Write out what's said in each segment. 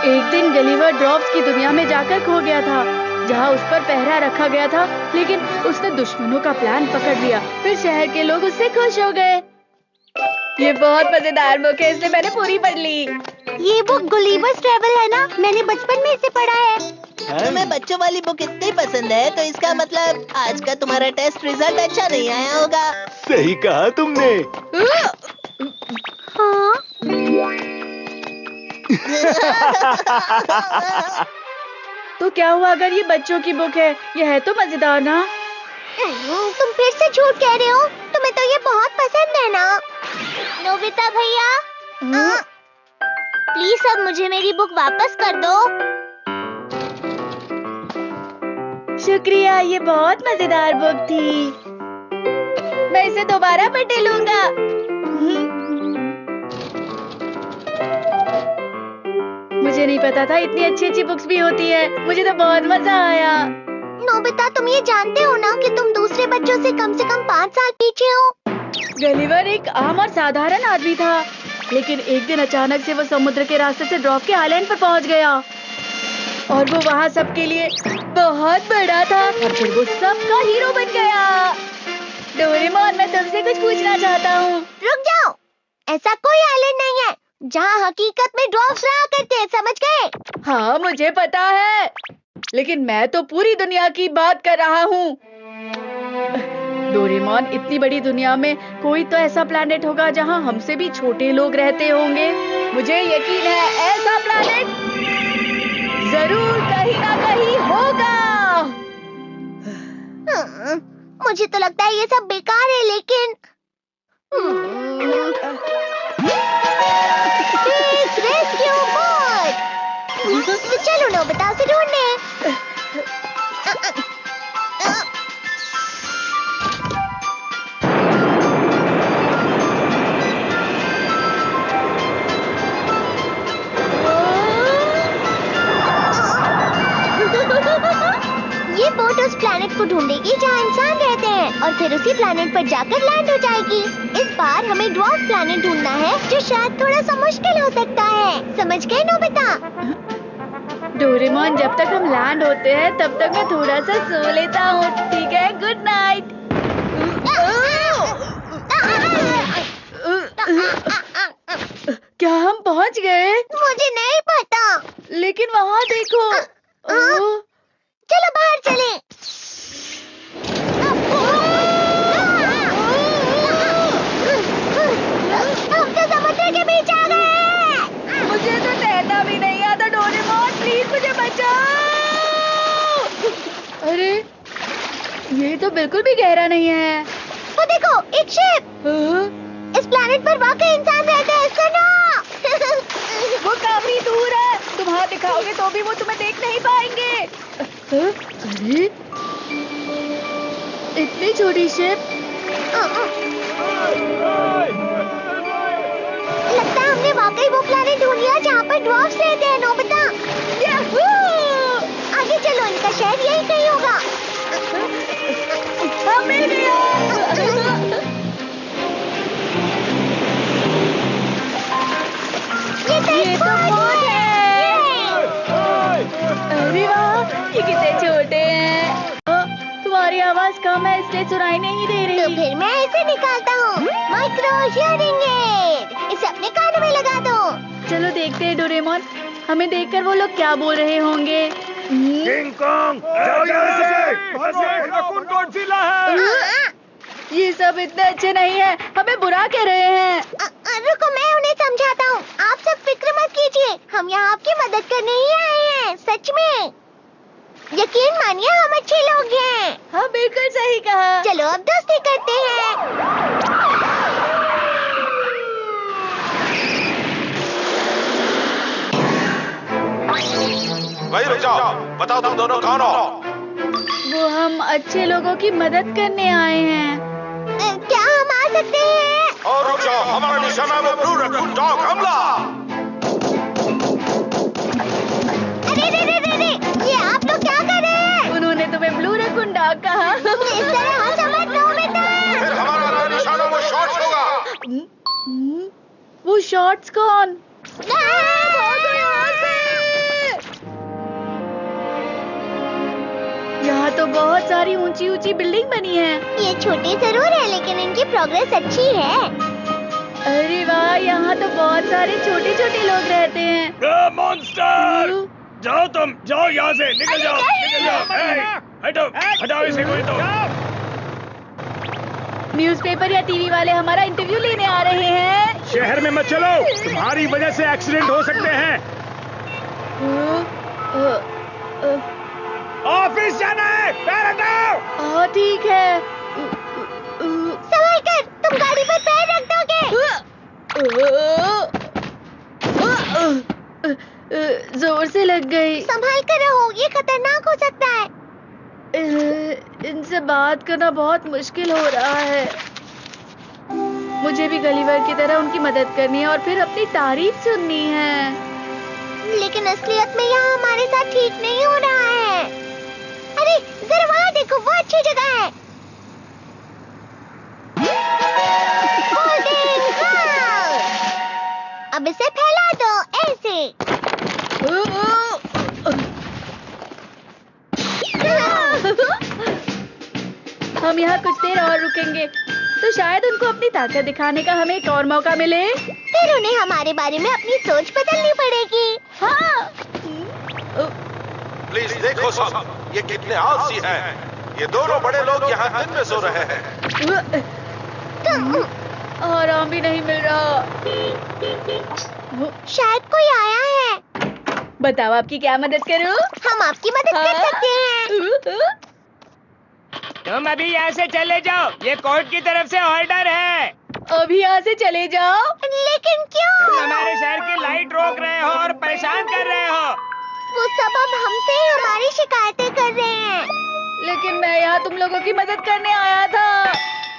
एक दिन Gulliver drops की दुनिया में जाकर खो गया था, जहाँ उस पर पहरा रखा गया था, लेकिन उसने दुश्मनों का प्लान पकड़ लिया। फिर शहर के लोग उससे खुश हो गए। ये बहुत मजेदार बुक है, इसलिए मैंने पूरी पढ़ ली। ये बुक गुलिवर्स ट्रैवल है ना? मैंने बचपन में इसे पढ़ा है। तुम्हें बच्चों वाली बुक इतनी पसंद है तो इसका मतलब आज का तुम्हारा टेस्ट रिजल्ट अच्छा नहीं आया होगा। सही कहा तुमने। हाँ? तो क्या हुआ अगर ये बच्चों की बुक है? ये है तो मजेदार ना? तुम फिर से झूठ कह रहे हो। तुम्हें तो ये बहुत पसंद है ना? नोबिता भैया, प्लीज अब मुझे मेरी बुक वापस कर दो। शुक्रिया, ये बहुत मजेदार बुक थी। मैं इसे दोबारा पढ़ लूंगा। मुझे नहीं पता था इतनी अच्छी अच्छी बुक्स भी होती है। मुझे तो बहुत मजा आया। नोबिता, तुम ये जानते हो ना कि तुम दूसरे बच्चों से कम 5 साल पीछे हो? गलीवर एक आम और साधारण आदमी था, लेकिन एक दिन अचानक से वो समुद्र के रास्ते से ड्रॉप के आइलैंड पर पहुंच गया और वो वहाँ सबके लिए बहुत बड़ा था और फिर वो सबका हीरो बन गया। डोरेमोन, मैं तुमसे कुछ पूछना चाहता हूँ। रुक जाओ, ऐसा कोई आइलैंड नहीं है जहाँ हकीकत में ड्रॉप्स रहा करते हैं, समझ गए? हाँ, मुझे पता है, लेकिन मैं तो पूरी दुनिया की बात कर रहा हूँ। डोरेमोन, इतनी बड़ी दुनिया में कोई तो ऐसा प्लैनेट होगा जहाँ हमसे भी छोटे लोग रहते होंगे। मुझे यकीन है ऐसा प्लैनेट जरूर कहीं ना कहीं होगा। मुझे तो लगता है ये सब बेकार है, लेकिन रेस्क्यू बोट, चलो नोबिता से ढूंढने। ये बोट उस प्लैनेट को ढूंढेगी जहाँ इंसान रहते हैं और फिर उसी प्लैनेट पर जाकर लैंड हो जाएगी। इस बार हमें ड्वार्फ प्लैनेट ढूंढना है, जो शायद थोड़ा सा मुश्किल हो सकता है, समझ गए नोबिता? डोरेमोन, जब तक हम लैंड होते हैं तब तक मैं थोड़ा सा सो लेता हूँ, ठीक है? Good night. क्या हम पहुँच गए? मुझे नहीं पता, लेकिन वहाँ देखो। चलो बाहर चलें। हम तो समुद्र के बीच आ गए। मुझे तो तैरना भी नहीं आता। डोरेमोन, प्लीज मुझे बचाओ। अरे, ये तो बिल्कुल भी गहरा नहीं है। वो देखो, एक शिप। इस प्लैनेट पर वाकई इंसान रहते हैं, सुनो। वो काफी दूर है, तुम हाथ दिखाओगे तो भी वो तुम्हें देख नहीं पाएंगे। अरे, इतनी छोटी शिप। लगता है हमने वाकई वो प्लैनेट ढूंढ लिया जहाँ पर ड्वार्फ्स रहते हैं, नोबिता। आगे चलो, इनका शहर यही कहीं होगा। मिल गया। ये तो बहुत है। अरे वाह, ये कितने छोटे हैं। तुम्हारी आवाज कम है, इसलिए सुनाई नहीं दे रही। तो फिर मैं इसे निकालता हूँ, माइक्रो हियरिंग एड। इसे अपने कानों में लगा दो। चलो देखते हैं डोरेमोन, हमें देखकर वो लोग क्या बोल रहे होंगे। किंग कॉन्ग, जाओ यहाँ से। गॉडजिला है। ये सब इतने अच्छे नहीं है, हमें बुरा कह रहे हैं। रुको, मैं उन्हें समझाता हूँ। आप सब फिक्र मत कीजिए, हम यहाँ आपकी मदद करने ही आए हैं, सच में। यकीन मानिए, हम अच्छे लोग हैं। हाँ, बिल्कुल सही कहा। चलो अब दोस्ती करते हैं। भाई रुक जाओ, बताओ तुम दोनों कौन हो? वो हम अच्छे लोगों की मदद करने आए हैं। क्या हम आ सकते हैं? और रुक जाओ, हमारा निशाना वो ब्लू रैकून डॉग हमला। अरे रे रे रे रे, ये आप लोग क्या कर रहे हैं? उन्होंने तुम्हें ब्लू रैकून डॉग कहा। इस तरह हंसो मत नोबिता। फिर हमारा अगला निशाना वो शॉट्स होगा। वो शॉट्स कौन? भागो यहाँ से। सारी ऊंची ऊंची बिल्डिंग बनी है। ये छोटे जरूर है लेकिन इनकी प्रोग्रेस अच्छी है। अरे वाह, यहाँ तो बहुत सारे छोटे छोटे लोग रहते हैं। मॉन्स्टर, जाओ तुम, जाओ यहाँ से, निकल जाओ, निकल जाओ। हटो, हटाओ इसे कोई तो। न्यूज़पेपर या टीवी वाले हमारा इंटरव्यू लेने आ रहे हैं। शहर में मत चलो, तुम्हारी वजह से एक्सीडेंट हो सकते हैं। ऑफिस जाना है, पैर हटाओ। ठीक है। संभाल कर, तुम गाड़ी पर पैर रख दोगे। जोर से लग गई। संभाल कर रहो, ये खतरनाक हो सकता है। इनसे बात करना बहुत मुश्किल हो रहा है। मुझे भी गलीवर की तरह उनकी मदद करनी है और फिर अपनी तारीफ सुननी है। लेकिन असलियत में यहाँ हमारे साथ ठीक नहीं हो रहा है। अरे जरा वहाँ देखो, वो अच्छी जगह है। Holding house. अब इसे फैला दो ऐसे। हम यहाँ कुछ देर और रुकेंगे तो शायद उनको अपनी ताकत दिखाने का हमें एक और मौका मिले। फिर उन्हें हमारे बारे में अपनी सोच बदलनी पड़ेगी। हाँ। प्लीज देखो सब, ये कितने आलसी हैं। ये दोनों बड़े लोग यहाँ दिन में सो रहे हैं। आराम भी नहीं मिल रहा। शायद कोई आया है। बताओ आपकी क्या मदद करूं? हम आपकी मदद कर सकते हैं। तुम अभी यहाँ से चले जाओ, ये कोर्ट की तरफ से ऑर्डर है। अभी यहाँ से चले जाओ। लेकिन क्यों? तुम हमारे शहर की लाइट रोक रहे हो और परेशान कर रहे हो। वो सब अब हमसे हमारी शिकायतें कर रहे हैं। लेकिन मैं यहाँ तुम लोगों की मदद करने आया था।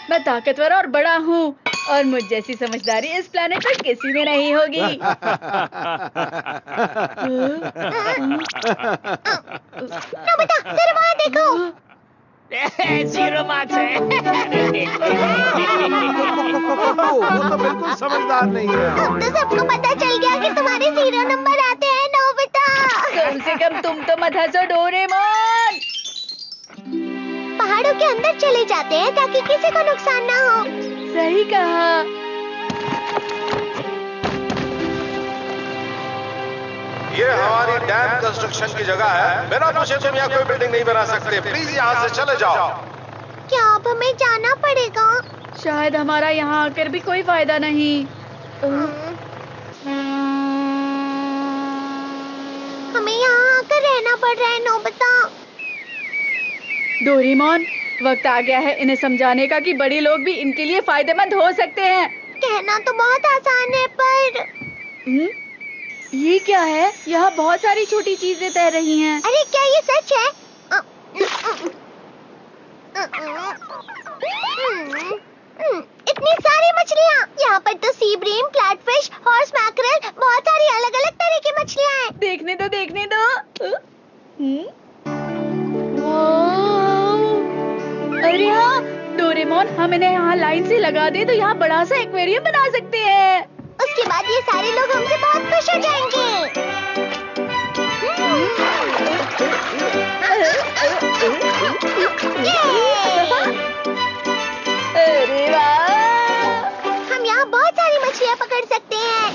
मैं ताकतवर और बड़ा हूँ और मुझ जैसी समझदारी इस प्लेनेट पर किसी में नहीं होगी। नोबिता, जरा वहाँ देखो। 0 मार्क्स है। वो तो बिल्कुल समझदार नहीं है। अब तो सबको पता चल गया कि तुम्हारे 0 नंबर आते हैं नोबिता। कम से कम तुम तो मत हंसो डोरेमोन। पहाड़ों के अंदर चले जाते हैं ताकि किसी को नुकसान ना हो। सही कहा। ये हमारी डैम कंस्ट्रक्शन की जगह है। बिना पूछे तुम यहाँ कोई बिल्डिंग नहीं बना सकते। प्लीज यहाँ से चले जाओ। क्या अब हमें जाना पड़ेगा? शायद हमारा यहाँ आकर भी कोई फायदा नहीं। हमें यहाँ आकर रहना पड़ रहा है नोबिता। डोरेमोन, वक्त आ गया है इन्हें समझाने का कि बड़े लोग भी इनके लिए फायदेमंद हो सकते हैं। कहना तो बहुत आसान है पर ये क्या है? यहाँ बहुत सारी छोटी चीजें तैर रही हैं। अरे क्या ये सच है? इतनी सारी मछलियाँ। यहाँ पर तो सी ब्रीम, फ्लैटफिश, हॉर्स मैकरेल, बहुत सारी अलग अलग तरह की मछलियाँ हैं। देखने दो, देखने दो। वाह! अरे हाँ डोरेमोन, हम इन्हें यहाँ लाइन से लगा दे तो यहाँ बड़ा सा एक्वेरियम बना सकते हैं। उसके बाद ये सारे लोग हमसे बहुत खुश हो जाएंगे। अरे वाह! हम यहाँ बहुत सारी मछलियाँ पकड़ सकते हैं।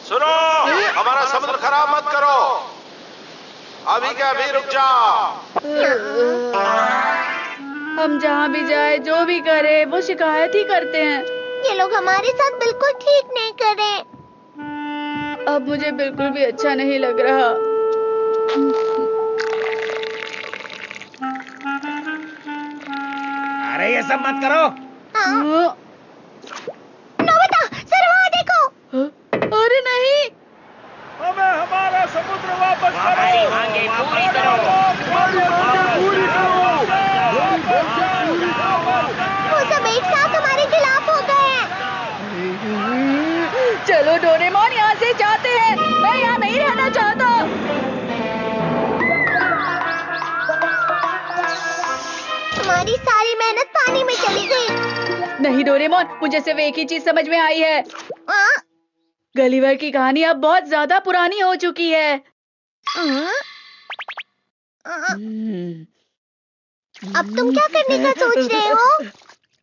सुनो, हमारा समुद्र खराब मत करो। अभी क्या अभी रुक जाओ। हम जहाँ भी जाए, जो भी करे, वो शिकायत ही करते हैं। ये लोग हमारे साथ बिल्कुल ठीक नहीं कर रहे। अब मुझे बिल्कुल भी अच्छा नहीं लग रहा। अरे ये सब मत करो। नोबिता, सर वहाँ देखो। अरे नहीं! हमें हमारा समुद्र वापस हमारी मांगे पूरी करो। वो सब एक साथ हमारे खिलाफ हो गए हैं। चलो डोरेमोन, यहाँ से जाते हैं। मैं यहाँ नहीं रहना चाहता। हमारी सारी मेहनत पानी में चली गई। नहीं डोरेमोन, मुझे सिर्फ एक ही चीज समझ में आई है। हाँ? गलीवर की कहानी अब बहुत ज्यादा पुरानी हो चुकी है। अब तुम क्या करने का सोच रहे हो?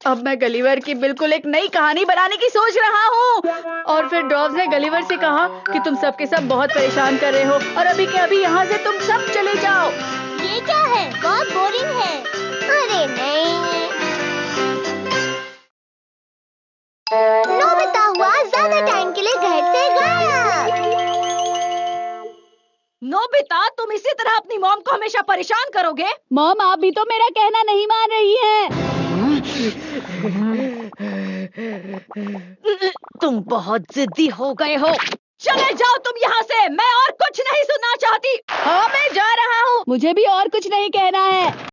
अब मैं गलीवर की बिल्कुल एक नई कहानी बनाने की सोच रहा हूँ। और फिर ड्रॉप्स ने गलीवर से कहा कि तुम सब के सब बहुत परेशान कर रहे हो और अभी के अभी यहाँ से तुम सब चले जाओ। ये क्या है? बहुत बोरिंग है। अरे नहीं। नोबिता हुआ ज्यादा टाइम के लिए घर से गायब। नोबिता, तुम इसी तरह अपनी मॉम को हमेशा परेशान करोगे? मॉम, आप भी तो मेरा कहना नहीं मान रही हैं। तुम बहुत जिद्दी हो गए हो। चले जाओ तुम यहाँ से, मैं और कुछ नहीं सुनना चाहती। हाँ, मैं जा रहा हूँ, मुझे भी और कुछ नहीं कहना है।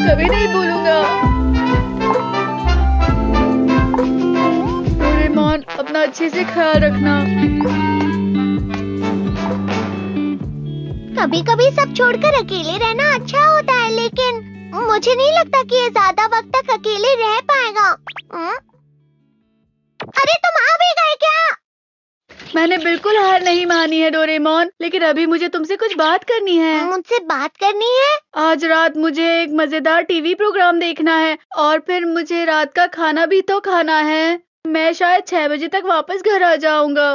कभी नहीं भूलूंगा। डोरेमोन, अपना अच्छे से ख्याल रखना। कभी कभी सब छोड़कर अकेले रहना अच्छा होता है, लेकिन मुझे नहीं लगता कि ये ज्यादा वक्त तक अकेले रह पाएगा। अरे तुम आ भी गए क्या? मैंने बिल्कुल हार नहीं मानी है डोरेमोन, लेकिन अभी मुझे तुमसे कुछ बात करनी है। मुझसे बात करनी है? आज रात मुझे एक मजेदार टीवी प्रोग्राम देखना है और फिर मुझे रात का खाना भी तो खाना है। मैं शायद 6 बजे तक वापस घर आ जाऊंगा।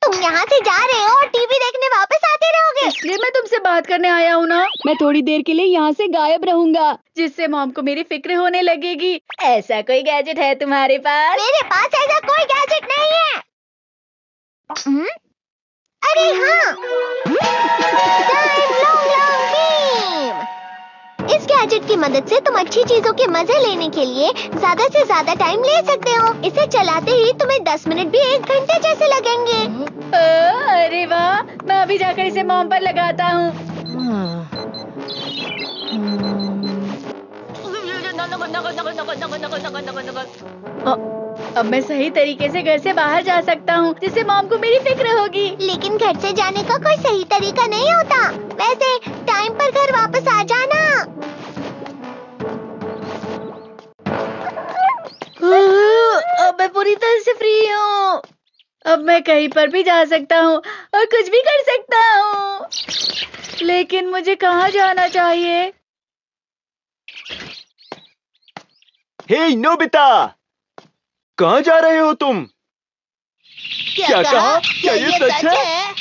तुम यहाँ से जा रहे हो और टीवी देखने वापस आते रहोगे। इसलिए मैं तुमसे बात करने आया हूँ ना। मैं थोड़ी देर के लिए यहाँ से गायब रहूंगा, जिससे मॉम को मेरी फिक्र होने लगेगी। ऐसा कोई गैजेट है तुम्हारे पास? मेरे पास ऐसा कोई गैजेट नहीं है। अरे हाँ, टाइम लॉन्ग लॉन्ग बीम। इस गैजेट की मदद से तुम अच्छी चीजों के मजे लेने के लिए ज्यादा से ज्यादा टाइम ले सकते हो। इसे चलाते ही तुम्हें 10 मिनट भी 1 घंटे जैसे लगेंगे। अरे वाह, मैं अभी जाकर इसे मॉम पर लगाता हूँ। अब मैं सही तरीके से घर से बाहर जा सकता हूँ, जिससे मॉम को मेरी फिक्र होगी। लेकिन घर से जाने का कोई सही तरीका नहीं होता। वैसे टाइम पर घर वापस आ जाना। अब मैं पूरी तरह से फ्री हूँ। अब मैं कहीं पर भी जा सकता हूँ और कुछ भी कर सकता हूँ। लेकिन मुझे कहाँ जाना चाहिए? हे नोबिता, कहाँ जा रहे हो तुम? क्या कहा? क्या ये सच है?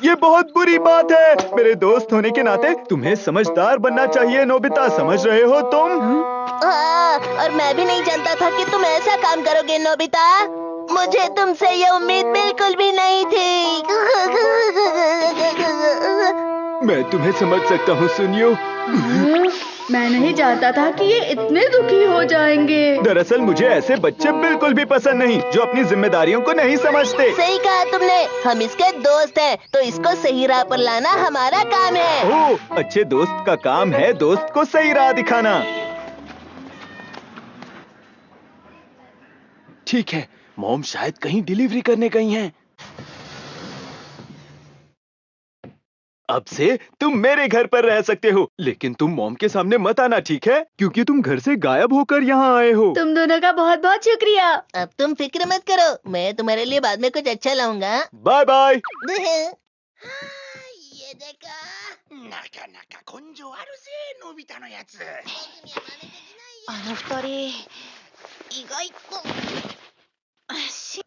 ये बहुत बुरी बात है। मेरे दोस्त होने के नाते तुम्हें समझदार बनना चाहिए नोबिता, समझ रहे हो तुम? और मैं भी नहीं जानता था कि तुम ऐसा काम करोगे नोबिता। मुझे तुमसे ये उम्मीद बिल्कुल भी नहीं थी। मैं तुम्हें समझ सकता हूँ सुनियो। मैं नहीं चाहता था कि ये इतने दुखी हो जाएंगे। दरअसल मुझे ऐसे बच्चे बिल्कुल भी पसंद नहीं जो अपनी जिम्मेदारियों को नहीं समझते। सही कहा तुमने। हम इसके दोस्त हैं, तो इसको सही राह पर लाना हमारा काम है। ओह, अच्छे दोस्त का काम है दोस्त को सही राह दिखाना। ठीक है, मॉम शायद कहीं डिलीवरी करने गई हैं। अब से तुम मेरे घर पर रह सकते हो, लेकिन तुम मॉम के सामने मत आना, ठीक है? क्योंकि तुम घर से गायब होकर यहाँ आए हो। तुम दोनों का बहुत बहुत शुक्रिया। अब तुम फिक्र मत करो, मैं तुम्हारे लिए बाद में कुछ अच्छा लाऊंगा। Bye bye. ये देखा।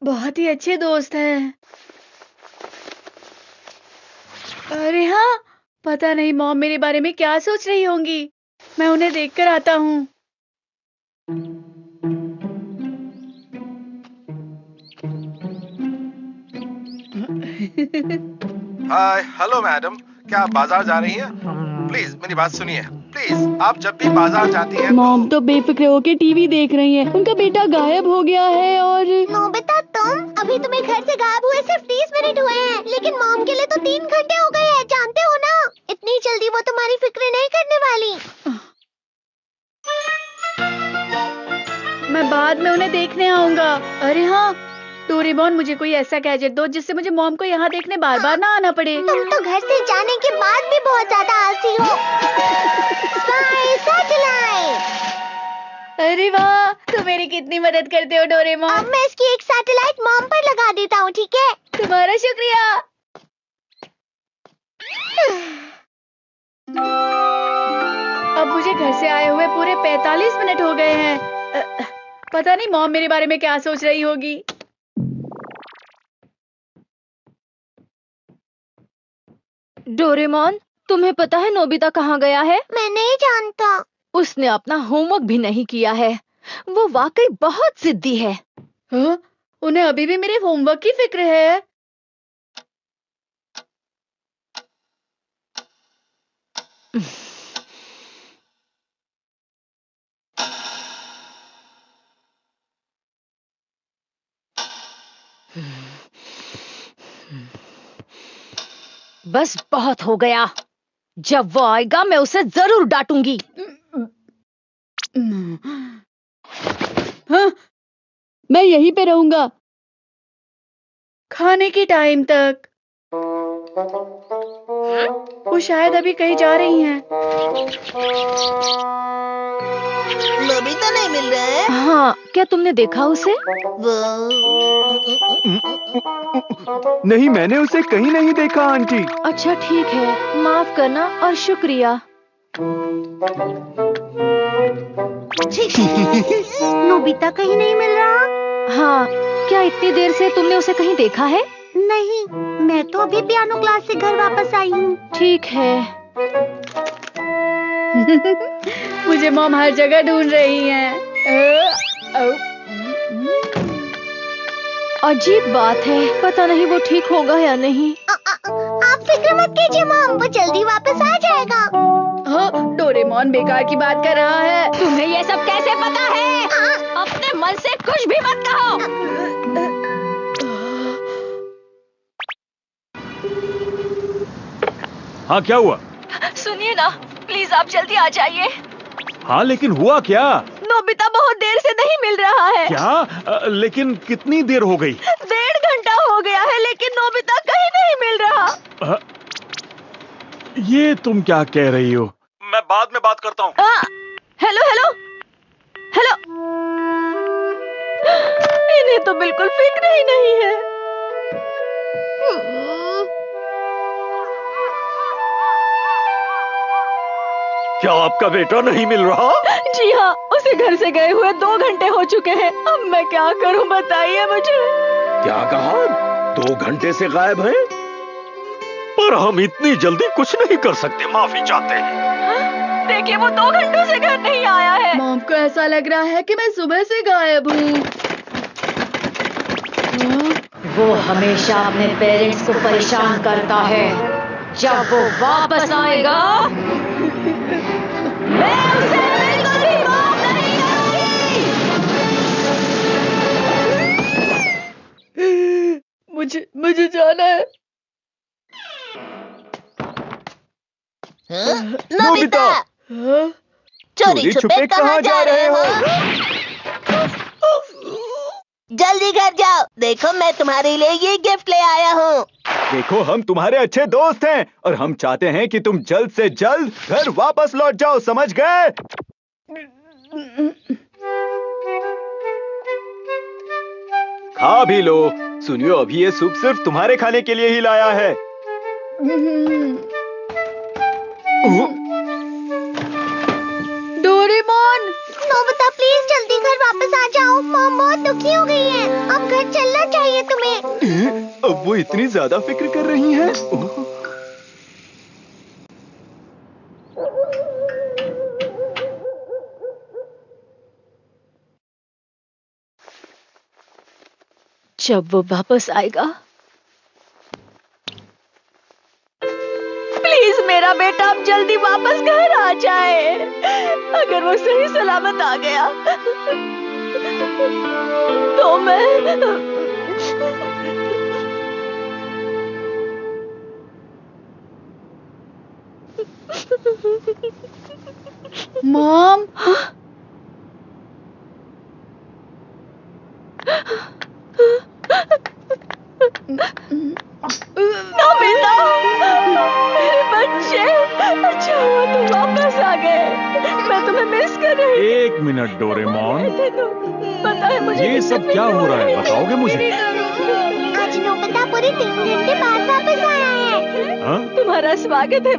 बहुत ही अच्छे दोस्त हैं। अरे हाँ, पता नहीं मॉम मेरे बारे में क्या सोच रही होंगी। मैं उन्हें देखकर आता हूँ। हाय, हेलो मैडम, क्या आप बाजार जा रही हैं? प्लीज मेरी बात सुनिए। प्लीज, आप जब भी बाजार जाती हैं मॉम तो बेफिक्र होके टीवी देख रही हैं। उनका बेटा गायब हो गया है और नोबिता, अभी तुम्हें घर से गायब हुए सिर्फ 30 मिनट हुए हैं, लेकिन मॉम के लिए तो 3 घंटे हो गए हैं, जानते हो ना? इतनी जल्दी वो तुम्हारी फिक्र नहीं करने वाली। मैं बाद में उन्हें देखने आऊंगा। अरे हाँ, डोरेमोन, मुझे कोई ऐसा गैजेट दो जिससे मुझे मॉम को यहाँ देखने बार बार ना आना पड़े। तुम तो घर से जाने के बाद भी बहुत ज्यादा आलसी हो। Sky satellite. अरे वाह, तुम मेरी कितनी मदद करते हो डोरेमोन। अब मैं इसकी एक सैटेलाइट मॉम पर लगा देता हूँ, ठीक है? तुम्हारा शुक्रिया। अब मुझे घर से आए हुए पूरे 45 मिनट हो गए हैं। पता नहीं मॉम मेरे बारे में क्या सोच रही होगी। डोरेमोन, तुम्हें पता है नोबिता कहाँ गया है? मैं नहीं जानता। उसने अपना होमवर्क भी नहीं किया है। वो वाकई बहुत जिद्दी है। हाँ? उन्हें अभी भी मेरे होमवर्क की फिक्र है। बस बहुत हो गया। जब वो आएगा मैं उसे जरूर डांटूंगी। हाँ, मैं यहीं पे रहूंगा खाने के टाइम तक। वो शायद अभी कहीं जा रही हैं। नोबिता नहीं मिल रहा है। हाँ, क्या तुमने देखा उसे? नहीं, मैंने उसे कहीं नहीं देखा आंटी। अच्छा ठीक है, माफ करना और शुक्रिया। नोबिता कहीं नहीं मिल रहा। हाँ, क्या इतनी देर से तुमने उसे कहीं देखा है? नहीं, मैं तो अभी पियानो क्लास से घर वापस आई हूँ। ठीक है। मुझे मॉम हर जगह ढूंढ रही हैं। अजीब बात है, पता नहीं वो ठीक होगा या नहीं। आप फिक्र मत कीजिए मॉम, वो जल्दी वापस आ जाएगा। हाँ, डोरेमोन बेकार की बात कर रहा है। तुम्हें ये सब कैसे पता है? अपने मन से कुछ भी मत कहो। हाँ, क्या हुआ? सुनिए ना, प्लीज आप जल्दी आ जाइए। हाँ, लेकिन हुआ क्या? नोबिता बहुत देर से नहीं मिल रहा है। क्या? लेकिन कितनी देर हो गई? 1.5 घंटा हो गया है, लेकिन नोबिता कहीं नहीं मिल रहा। ये तुम क्या कह रही हो? मैं बाद में बात करता हूँ। Hello hello hello. इन्हें तो बिल्कुल फिक्र ही नहीं है। क्या आपका बेटा नहीं मिल रहा? जी हाँ, उसे घर से गए हुए 2 घंटे हो चुके हैं। अब मैं क्या करूं, बताइए मुझे। क्या कहा? 2 घंटे से गायब है? पर हम इतनी जल्दी कुछ नहीं कर सकते, माफी चाहते हैं। देखिए, वो 2 घंटों से घर नहीं आया है। मॉम को ऐसा लग रहा है कि मैं सुबह से गायब हूँ। वो हमेशा अपने पेरेंट्स को परेशान करता है। जब वो वापस आएगा, मैं उसे बिल्कुल भी माफ नहीं करूंगी। मुझे जाना है। नोबिता, हाँ? चोरी छुपे कहाँ जा रहे हो? जल्दी घर जाओ, देखो मैं तुम्हारे लिए ये गिफ्ट ले आया हूँ। देखो, हम तुम्हारे अच्छे दोस्त हैं और हम चाहते हैं कि तुम जल्द से जल्द घर वापस लौट जाओ, समझ गए? खा भी लो। सुनियो, अभी ये सूप सिर्फ तुम्हारे खाने के लिए ही लाया है। डोरेमोन, नोबिता प्लीज जल्दी घर वापस आ जाओ, मॉम बहुत दुखी हो गई है। अब घर चलना चाहिए तुम्हें। अब वो इतनी ज्यादा फिक्र कर रही हैं? जब वो वापस आएगा, प्लीज मेरा बेटा अब जल्दी वापस घर आ जाए। अगर वो सही सलामत आ गया तो मैं मॉम, नोबिता, मेरे बच्चे, अच्छा हुआ तुम वापस आ गए। मैं तुम्हें मिस कर रही थी। 1 मिनट डोरेमोन, पता है मुझे ये सब क्या हो रहा है, बताओगे मुझे? आज नोबिता पूरे 3 घंटे बाद वापस आया है। हाँ? तुम्हारा स्वागत है।